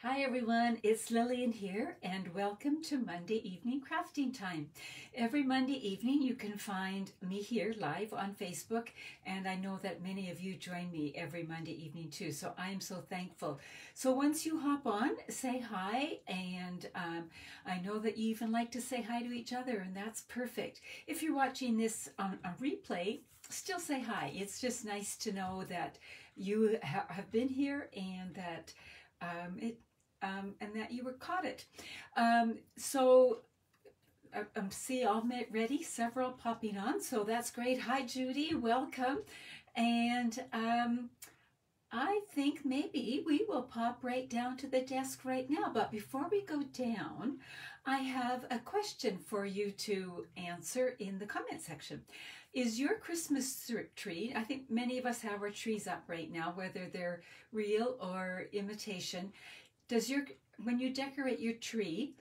Hi everyone, it's Lillian here and welcome to Monday Evening Crafting Time. Every Monday evening you can find me here live on Facebook, and I know that many of you join me every Monday evening too, so I am so thankful. So once you hop on, say hi, and I know that you even like to say hi to each other, and that's perfect. If you're watching this on a replay, still say hi. It's just nice to know that you have been here and that and that you were caught it. See, all ready, several popping on, so that's great. Hi Judy, welcome. And I think maybe we will pop right down to the desk right now, but before we go down, I have a question for you to answer in the comment section. Is your Christmas tree, I think many of us have our trees up right now, whether they're real or imitation. When you decorate your tree,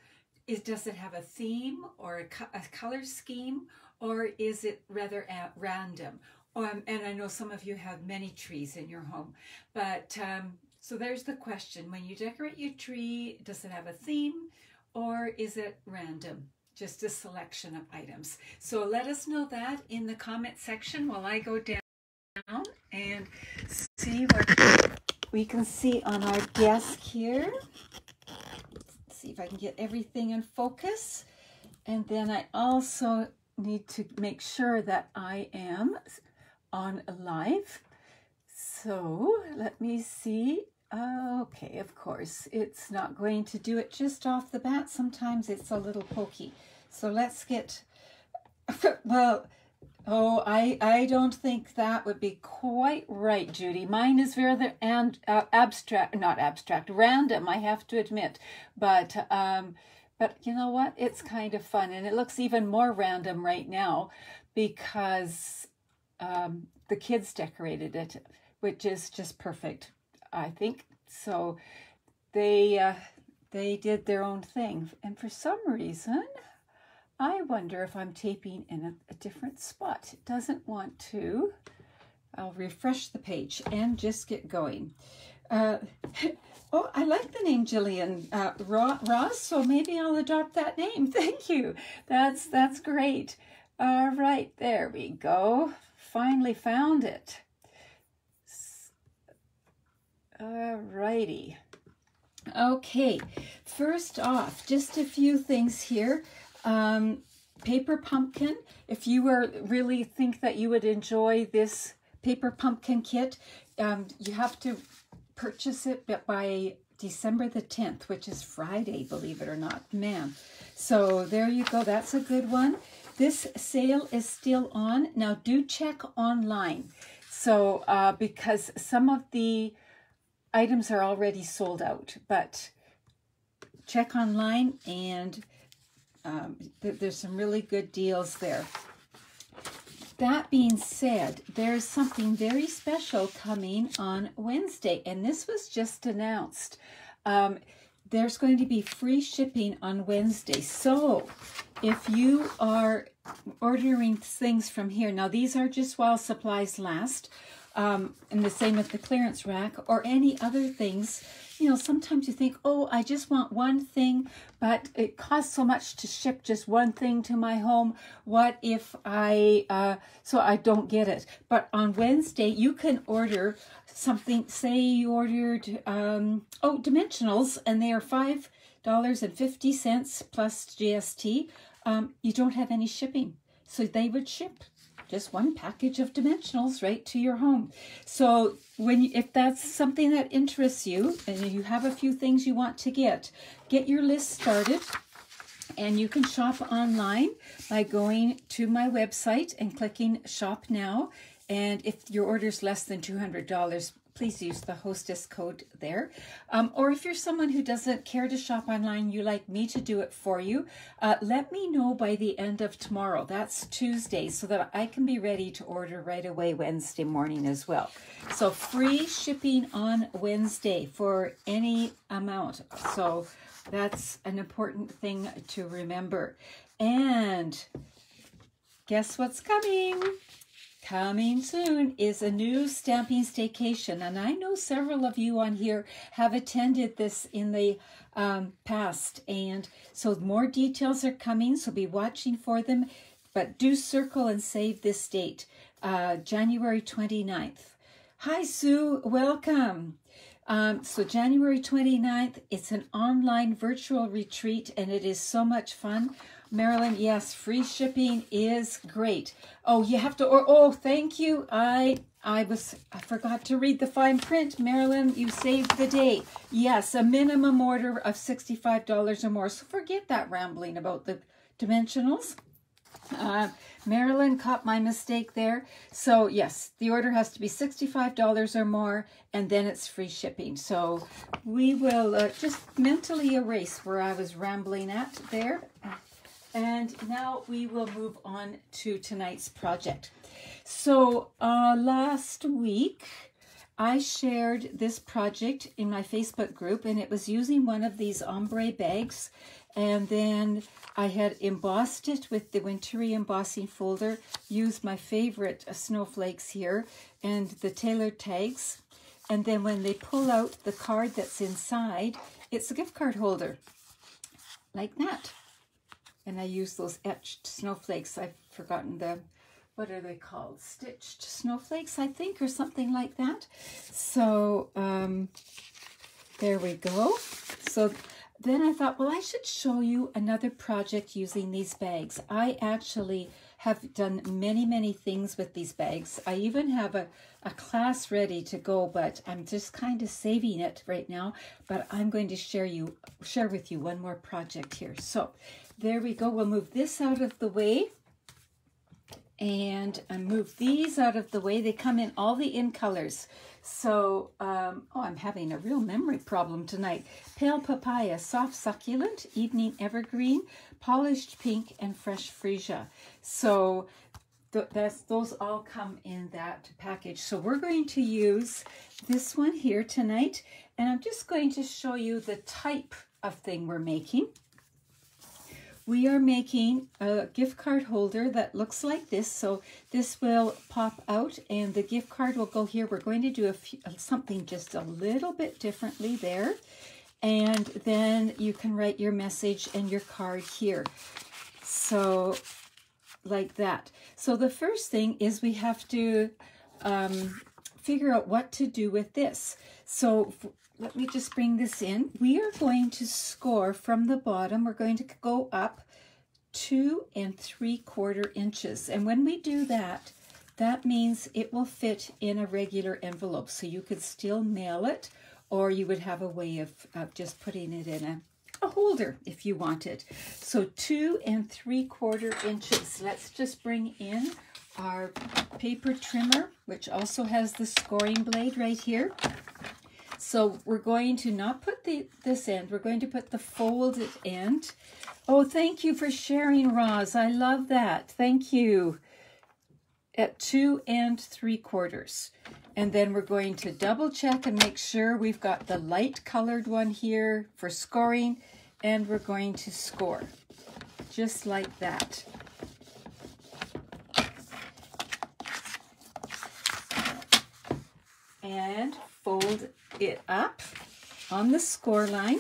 does it have a theme or a color scheme, or is it rather at random? And I know some of you have many trees in your home, but so there's the question. When you decorate your tree, does it have a theme or is it random? Just a selection of items. So let us know that in the comment section while I go down and see what we can see on our desk here. Let's see if I can get everything in focus. And then I also need to make sure that I am on live. So let me see. Okay, of course, it's not going to do it just off the bat. Sometimes it's a little pokey. So let's get, well, oh, I don't think that would be quite right, Judy. Mine is rather random, I have to admit. But you know what? It's kind of fun, and it looks even more random right now because the kids decorated it, which is just perfect, I think. So they did their own thing, and for some reason, I wonder if I'm taping in a different spot. It doesn't want to. I'll refresh the page and just get going. Oh, I like the name Jillian Ross, so maybe I'll adopt that name. Thank you. That's great. All right, there we go. Finally found it. All righty. Okay, first off, just a few things here. Paper pumpkin. If you really think that you would enjoy this paper pumpkin kit, you have to purchase it by December the 10th, which is Friday, believe it or not, man. So there you go. That's a good one. This sale is still on. Now do check online. So because some of the items are already sold out, but check online, and there's some really good deals there. That being said, there's something very special coming on Wednesday, and this was just announced. There's going to be free shipping on Wednesday. So if you are ordering things from here, now these are just while supplies last, and the same with the clearance rack or any other things. You know, sometimes you think, oh, I just want one thing, but it costs so much to ship just one thing to my home. What if so I don't get it? But on Wednesday, you can order something. Say you ordered, dimensionals, and they are $5.50 plus GST. You don't have any shipping. So they would ship just one package of dimensionals right to your home. So if that's something that interests you and you have a few things you want to get your list started, and you can shop online by going to my website and clicking shop now. And if your order is less than $200, please use the hostess code there. Or if you're someone who doesn't care to shop online, you like me to do it for you, let me know by the end of tomorrow. That's Tuesday, so that I can be ready to order right away Wednesday morning as well. So free shipping on Wednesday for any amount. So that's an important thing to remember. And guess what's coming? coming soon is a new Stampin' Staycation, and I know several of you on here have attended this in the past, and so more details are coming, so be watching for them, but do circle and save this date, January 29th. Hi Sue, welcome. So January 29th, it's an online virtual retreat, and it is so much fun. Marilyn, yes, free shipping is great. Oh, you have to, oh, thank you. I forgot to read the fine print. Marilyn, you saved the day. Yes, a minimum order of $65 or more. So forget that rambling about the dimensionals. Marilyn caught my mistake there. So yes, the order has to be $65 or more, and then it's free shipping. So we will just mentally erase where I was rambling at there. And now we will move on to tonight's project. So last week, I shared this project in my Facebook group, and it was using one of these ombre bags. And then I had embossed it with the wintry embossing folder, used my favorite snowflakes here and the tailored tags. And then when they pull out the card that's inside, it's a gift card holder, like that. And I use those etched snowflakes. I've forgotten the, what are they called? Stitched snowflakes, I think, or something like that. So there we go. So then I thought, well, I should show you another project using these bags. I actually have done many, many things with these bags. I even have a class ready to go, but I'm just kind of saving it right now. But I'm going to share with you one more project here. So there we go. We'll move this out of the way. And I move these out of the way. They come in all the in colors. So, oh, I'm having a real memory problem tonight. Pale papaya, soft succulent, evening evergreen, polished pink, and fresh freesia. So those all come in that package. So we're going to use this one here tonight, and I'm just going to show you the type of thing we're making. We are making a gift card holder that looks like this. So this will pop out and the gift card will go here. We're going to do something just a little bit differently there. And then you can write your message and your card here. So like that. So the first thing is we have to figure out what to do with this. So let me just bring this in. We are going to score from the bottom. We're going to go up 2 3/4 inches. And when we do that, that means it will fit in a regular envelope. So you could still mail it, or you would have a way of just putting it in a holder if you wanted. So 2 3/4 inches. Let's just bring in our paper trimmer, which also has the scoring blade right here. So we're going to not put this end, we're going to put the folded end. Oh, thank you for sharing, Roz. I love that. Thank you. At 2 3/4. And then we're going to double check and make sure we've got the light colored one here for scoring, and we're going to score just like that. And fold it up on the score line.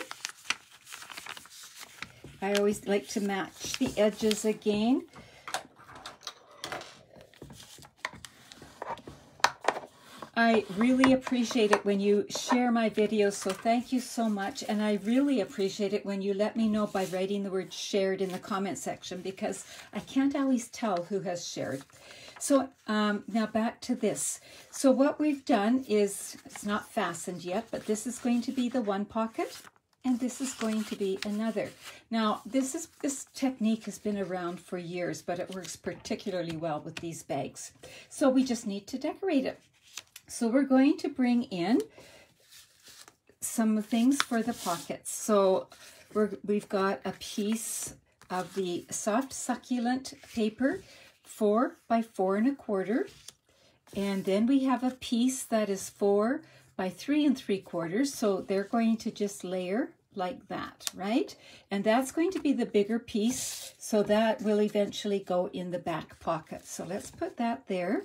I always like to match the edges again. I really appreciate it when you share my videos, so thank you so much. And I really appreciate it when you let me know by writing the word shared in the comment section, because I can't always tell who has shared. So now back to this. So what we've done is, it's not fastened yet, but this is going to be the one pocket, and this is going to be another. Now this technique has been around for years, but it works particularly well with these bags. So we just need to decorate it. So we're going to bring in some things for the pockets. So we've got a piece of the soft succulent paper, 4 by 4 1/4, and then we have a piece that is 4 by 3 3/4. So they're going to just layer like that, right? And that's going to be the bigger piece, so that will eventually go in the back pocket. So let's put that there.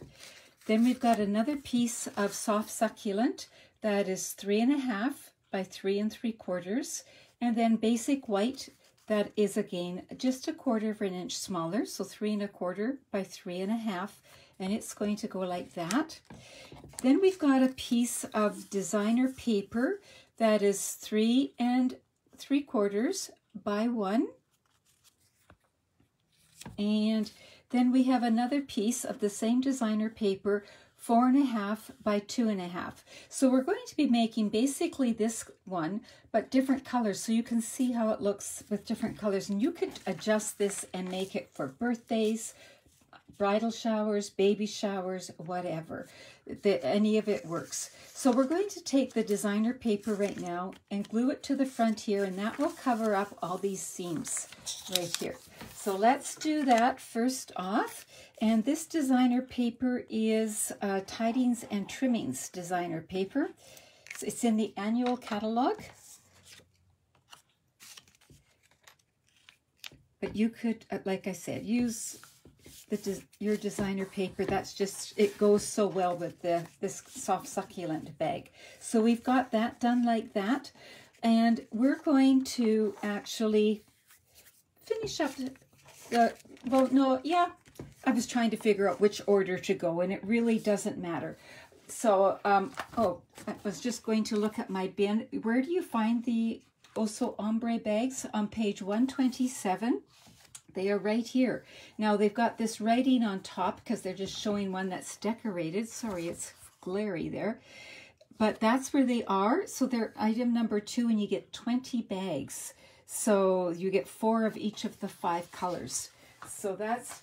Then we've got another piece of soft succulent that is 3.5 by 3 3/4, and then basic white that is again just 1/4 of an inch smaller, so 3 1/4 by 3.5, and it's going to go like that. Then we've got a piece of designer paper that is 3 3/4 by 1, and then we have another piece of the same designer paper, 4.5 by 2.5. So we're going to be making basically this one, but different colors, so you can see how it looks with different colors. And you could adjust this and make it for birthdays, bridal showers, baby showers, whatever. Any of it works. So we're going to take the designer paper right now and glue it to the front here, and that will cover up all these seams right here. So let's do that first off. And this designer paper is Tidings and Trimmings designer paper. It's in the annual catalog. But you could, like I said, use your designer paper. That's just, it goes so well with this soft succulent bag. So we've got that done like that, and we're going to actually finish up I was trying to figure out which order to go, and it really doesn't matter. So I was just going to look at my bin. Where do you find the Oso Ombre bags? On page 127. They are right here. Now they've got this writing on top because they're just showing one that's decorated. Sorry, it's glary there. But that's where they are. So they're item number 2, and you get 20 bags. So you get 4 of each of the 5 colors. So that's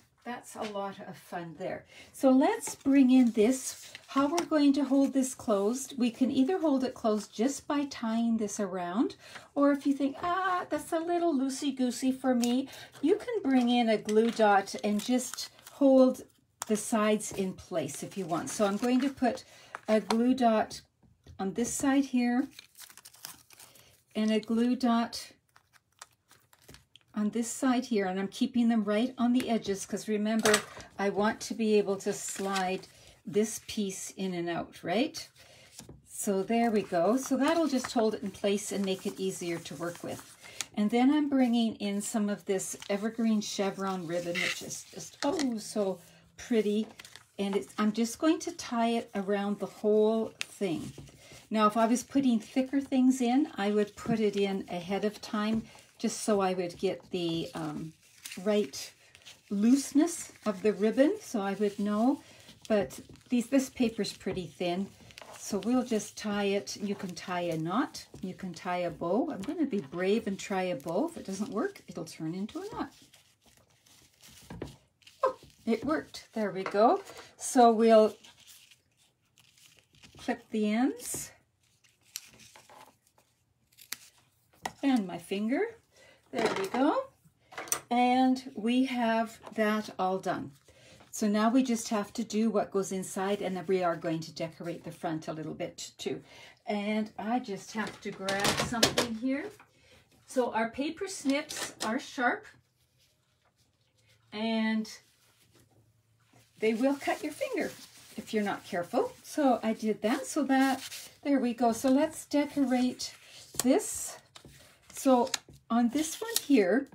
a lot of fun there. So let's bring in this. How we're going to hold this closed. We can either hold it closed just by tying this around, or if you think, that's a little loosey-goosey for me, you can bring in a glue dot and just hold the sides in place if you want. So I'm going to put a glue dot on this side here, and a glue dot on this side here, and I'm keeping them right on the edges because remember, I want to be able to slide this piece in and out, right? So there we go. So that'll just hold it in place and make it easier to work with. And then I'm bringing in some of this evergreen chevron ribbon, which is just so pretty, and I'm just going to tie it around the whole thing. Now if I was putting thicker things in, I would put it in ahead of time, just so I would get the right looseness of the ribbon, so I would know. But this paper's pretty thin, so we'll just tie it. You can tie a knot, you can tie a bow. I'm going to be brave and try a bow. If it doesn't work, it'll turn into a knot. Oh, it worked. There we go. So we'll clip the ends. And my finger. There we go. And we have that all done. So now we just have to do what goes inside, and then we are going to decorate the front a little bit too. And I just have to grab something here. So our paper snips are sharp, and they will cut your finger if you're not careful. So I did that. So there we go. So let's decorate this. So on this one here,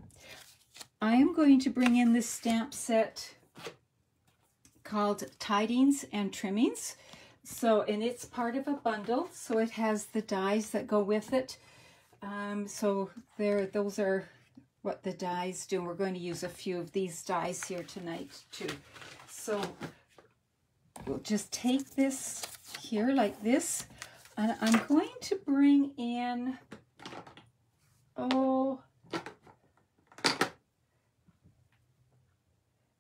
I am going to bring in this stamp set called Tidings and Trimmings. So, and it's part of a bundle, so it has the dies that go with it. So those are what the dies do. We're going to use a few of these dies here tonight too. So we'll just take this here like this, and I'm going to bring in,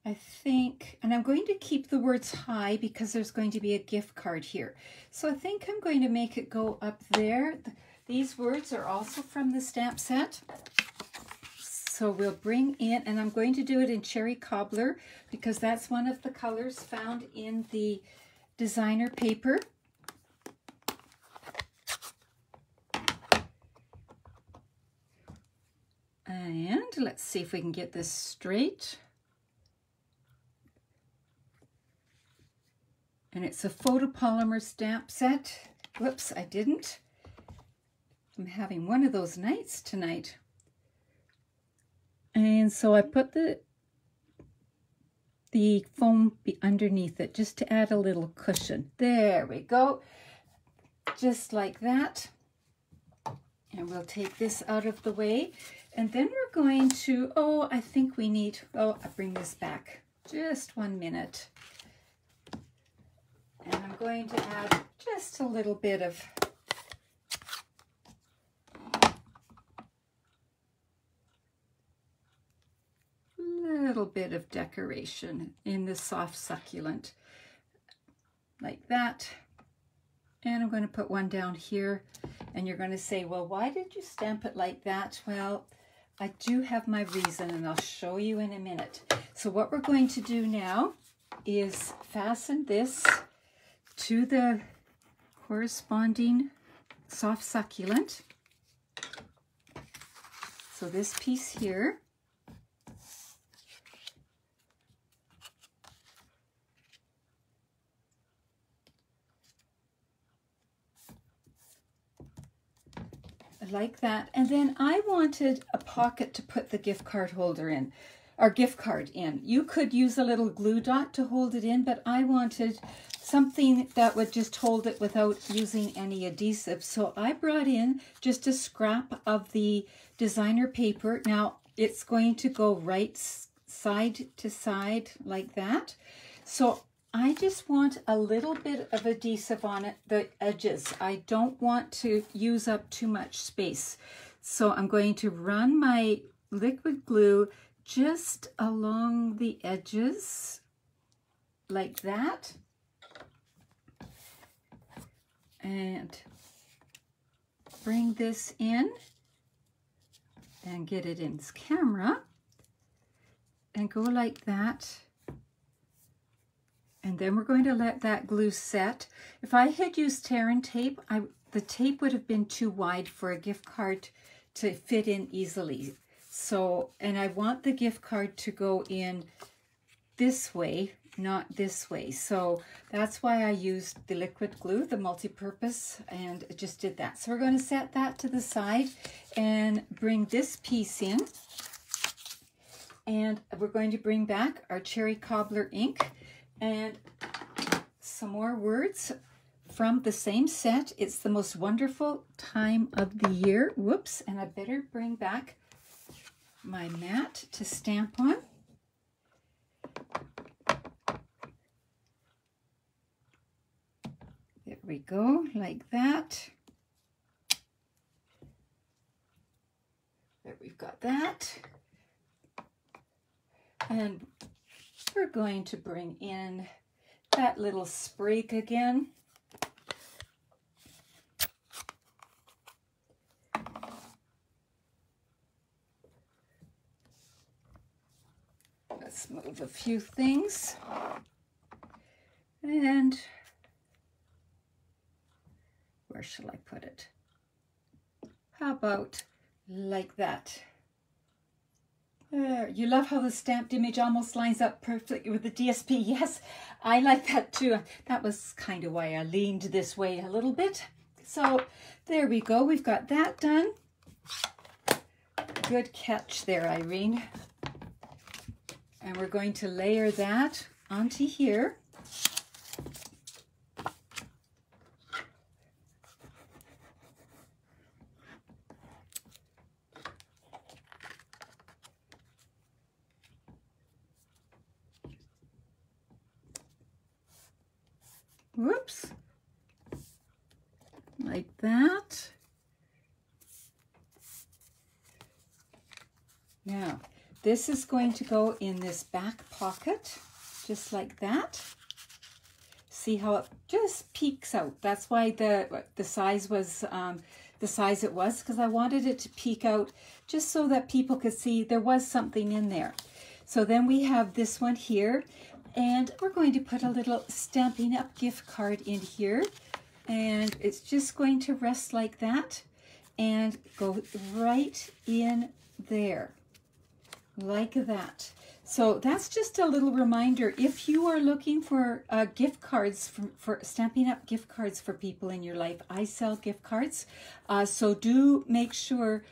I think, and I'm going to keep the words high because there's going to be a gift card here. So I think I'm going to make it go up there. These words are also from the stamp set. So we'll bring in, and I'm going to do it in Cherry Cobbler because that's one of the colors found in the designer paper. Let's see if we can get this straight. And it's a photopolymer stamp set. Whoops, I didn't. I'm having one of those nights tonight. And so I put the foam underneath it just to add a little cushion. There we go. Just like that. And we'll take this out of the way. And then we're going to, I think we need, I'll bring this back. Just 1 minute. And I'm going to add just a little bit of decoration in the soft succulent like that. And I'm going to put one down here, and you're going to say, well, why did you stamp it like that? Well, I do have my reason, and I'll show you in a minute. So what we're going to do now is fasten this to the corresponding soft succulent. So this piece here, like that. And then I wanted a pocket to put the gift card holder in, or gift card in. You could use a little glue dot to hold it in, but I wanted something that would just hold it without using any adhesive. So I brought in just a scrap of the designer paper. Now it's going to go right side to side like that. So I just want a little bit of adhesive on it, the edges. I don't want to use up too much space. So I'm going to run my liquid glue just along the edges like that. And bring this in and get it in camera and go like that. And then we're going to let that glue set. If I had used tear and tape, the tape would have been too wide for a gift card to fit in easily. So, and I want the gift card to go in this way, not this way. So that's why I used the liquid glue, the multi-purpose, and just did that. So we're going to set that to the side and bring this piece in. And we're going to bring back our cherry cobbler ink and some more words from the same set. It's the most wonderful time of the year. Whoops, and I better bring back my mat to stamp on. There we go, like that. There, we've got that. And we're going to bring in that little sprig again. Let's move a few things. And where shall I put it? How about like that? You love how the stamped image almost lines up perfectly with the DSP. Yes, I like that too. That was kind of why I leaned this way a little bit. So there we go. We've got that done. Good catch there, Irene. And we're going to layer that onto here. Whoops, like that. Now, this is going to go in this back pocket, just like that. See how it just peeks out. That's why the size was the size it was, because I wanted it to peek out just so that people could see there was something in there. So then we have this one here. And we're going to put a little Stampin' Up gift card in here. And it's just going to rest like that and go right in there. like that. So that's just a little reminder. If you are looking for gift cards, for Stampin' Up! Gift cards for people in your life, I sell gift cards. So do make sure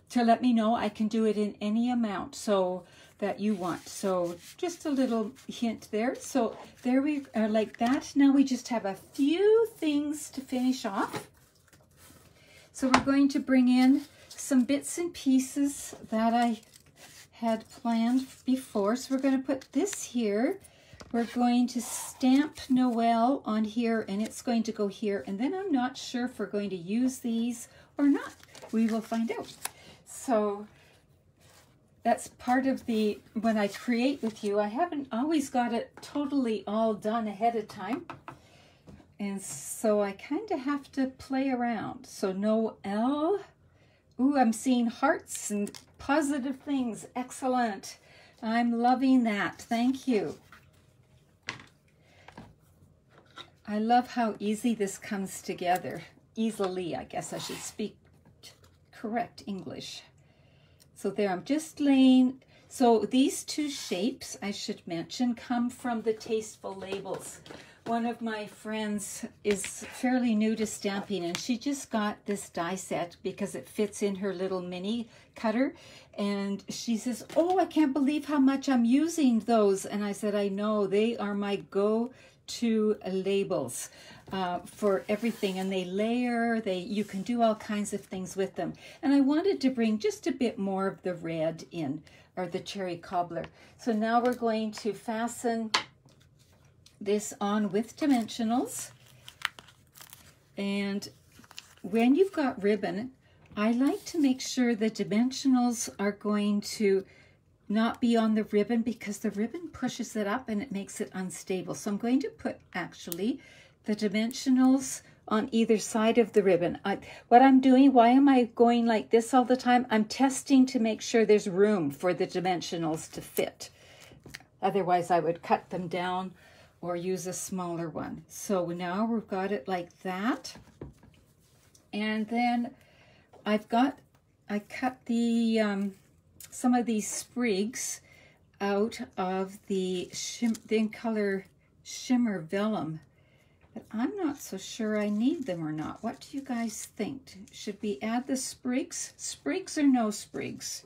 to let me know. I can do it in any amount so that you want. So just a little hint there. So there we are, like that. Now we just have a few things to finish off. So we're going to bring in some bits and pieces that I had planned before. So we're going to put this here. We're going to stamp Noel on here, and it's going to go here. And then I'm not sure if we're going to use these or not. We will find out. So that's part of the, when I create with you, I haven't always got it totally all done ahead of time. And so I kind of have to play around. So Noel, ooh, I'm seeing hearts and positive things. Excellent. I'm loving that. Thank you. I love how easy this comes together. Easily, I guess I should speak correct English. So there, I'm just laying. So these two shapes, I should mention, come from the Tasteful Labels. One of my friends is fairly new to stamping, and she just got this die set because it fits in her little mini cutter. And she says, oh, I can't believe how much I'm using those. And I said, I know, they are my go-to labels for everything. And they layer, you can do all kinds of things with them. And I wanted to bring just a bit more of the red in, or the cherry cobbler. So now we're going to fasten this on with dimensionals. And when you've got ribbon, I like to make sure the dimensionals are going to not be on the ribbon, because the ribbon pushes it up and it makes it unstable. So I'm going to put actually the dimensionals on either side of the ribbon. What I'm doing, why am I going like this all the time? I'm testing to make sure there's room for the dimensionals to fit. Otherwise I would cut them down or use a smaller one. So now we've got it like that. And then I cut the some of these sprigs out of the In Color Shimmer Vellum. But I'm not so sure I need them or not. What do you guys think? Should we add the sprigs? Sprigs or no sprigs?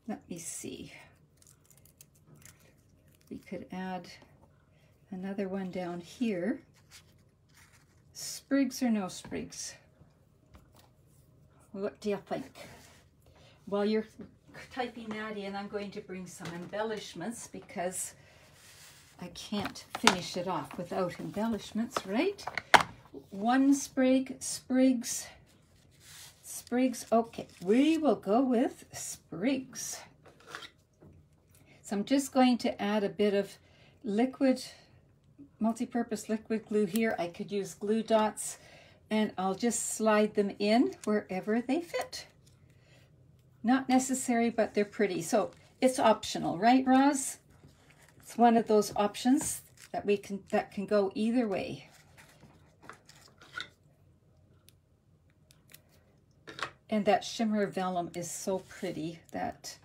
Let me see. We could add another one down here. Sprigs or no sprigs? What do you think? While you're typing that in, I'm going to bring some embellishments because I can't finish it off without embellishments, right? One sprig, sprigs. Okay, we will go with sprigs. So I'm just going to add a bit of liquid, multi-purpose liquid glue here. I could use glue dots, and I'll just slide them in wherever they fit. Not necessary, but they're pretty. So it's optional, right, Roz? It's one of those options that can go either way. And that shimmer vellum is so pretty that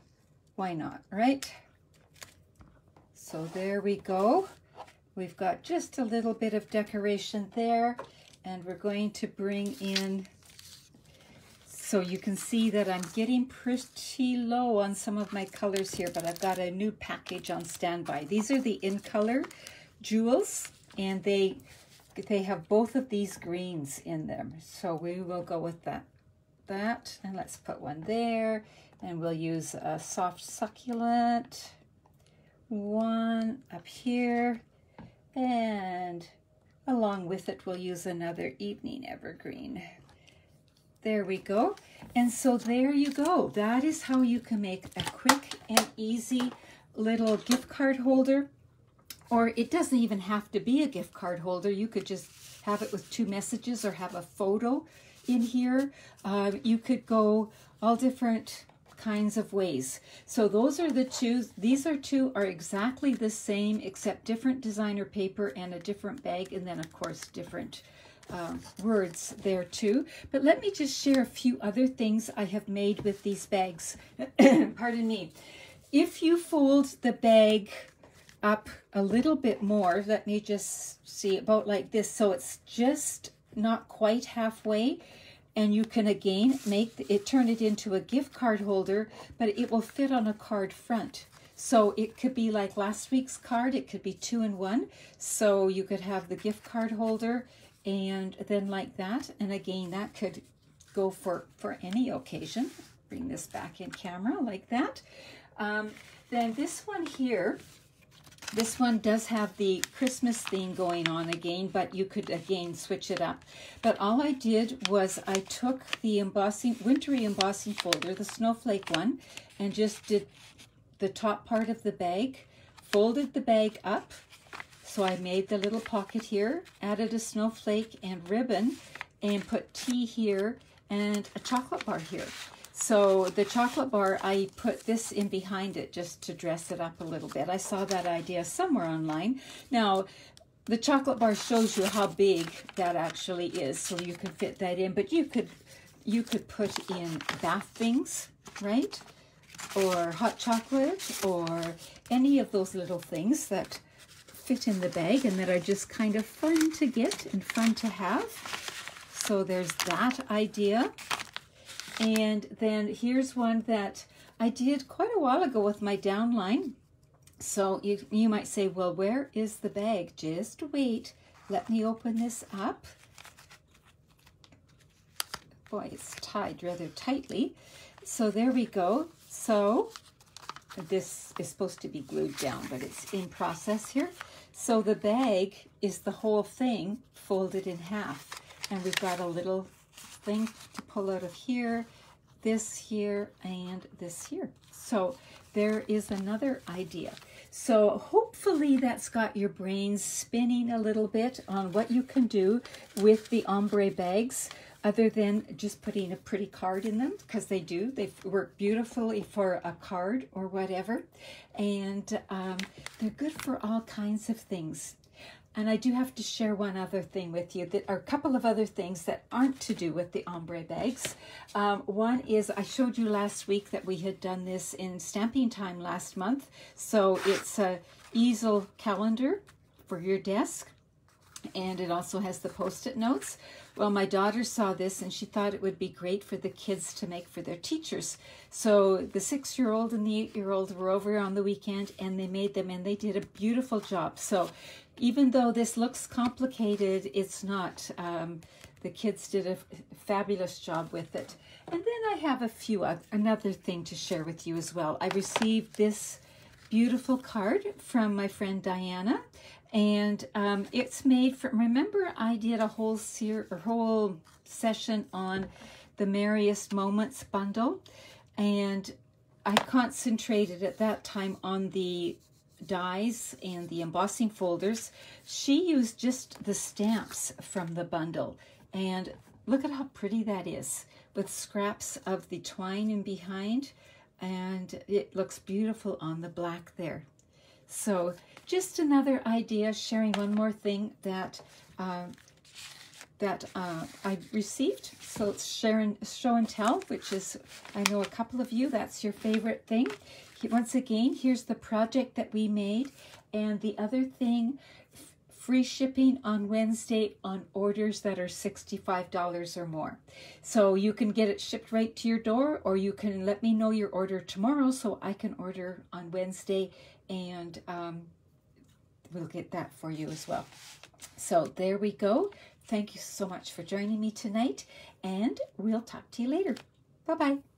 why not, right? So there we go. We've got just a little bit of decoration there, and we're going to bring in, so you can see that I'm getting pretty low on some of my colors here, but I've got a new package on standby. These are the In Color jewels, and they have both of these greens in them. So we will go with that. And let's put one there, and we'll use a soft succulent. One up here, and along with it we'll use another evening evergreen. There we go. And so there you go. That is how you can make a quick and easy little gift card holder. Or it doesn't even have to be a gift card holder. You could just have it with 2 messages or have a photo in here. You could go all different kinds of ways. So those are the two. These two are exactly the same, except different designer paper and a different bag, and then of course different words there too. But let me just share a few other things I have made with these bags. Pardon me. If you fold the bag up a little bit more, let me just see, about like this, so it's just not quite halfway, and you can again turn it into a gift card holder, but it will fit on a card front. So it could be like last week's card, it could be 2-in-1. So you could have the gift card holder and then like that. And again, that could go for any occasion. Bring this back in camera like that. Then this one here, this one does have the Christmas theme going on again, but you could again switch it up. But all I did was I took the wintry embossing folder, the snowflake one, and just did the top part of the bag, folded the bag up. So I made the little pocket here, added a snowflake and ribbon, and put tea here and a chocolate bar here. So the chocolate bar, I put this in behind it just to dress it up a little bit. I saw that idea somewhere online. Now, the chocolate bar shows you how big that actually is, so you can fit that in. But you could put in bath things, right? Or hot chocolate, or any of those little things that fit in the bag and that are just kind of fun to get and fun to have. So there's that idea. And then here's one that I did quite a while ago with my downline. So you might say, well, where is the bag? Just wait. Let me open this up. Boy, it's tied rather tightly. So there we go. So this is supposed to be glued down, but it's in process here. So the bag is the whole thing folded in half. And we've got a little thing to pull out of here, this here, and this here. So there is another idea. So hopefully that's got your brains spinning a little bit on what you can do with the ombre bags, other than just putting a pretty card in them, because they work beautifully for a card or whatever. And they're good for all kinds of things. And I do have to share one other thing with you, that are a couple of other things that aren't to do with the ombre bags. One is, I showed you last week that we had done this in Stamping Time last month. So it's a easel calendar for your desk, and it also has the Post-it notes. Well, my daughter saw this and she thought it would be great for the kids to make for their teachers. So the 6-year-old and the 8-year-old were over on the weekend and they made them, and they did a beautiful job. So even though this looks complicated, it's not. The kids did a fabulous job with it. And then I have another thing to share with you as well. I received this beautiful card from my friend Diana, and it's made from, remember I did a whole session on the Merriest Moments bundle, and I concentrated at that time on the dies and the embossing folders. She used just the stamps from the bundle, and look at how pretty that is, with scraps of the twine in behind, and it looks beautiful on the black there. So just another idea, sharing one more thing that I received. So it's show and tell, which is, I know a couple of you, that's your favorite thing. Once again, here's the project that we made. And the other thing, free shipping on Wednesday on orders that are $65 or more. So you can get it shipped right to your door, or you can let me know your order tomorrow so I can order on Wednesday, and we'll get that for you as well. So there we go. Thank you so much for joining me tonight, and we'll talk to you later. Bye-bye.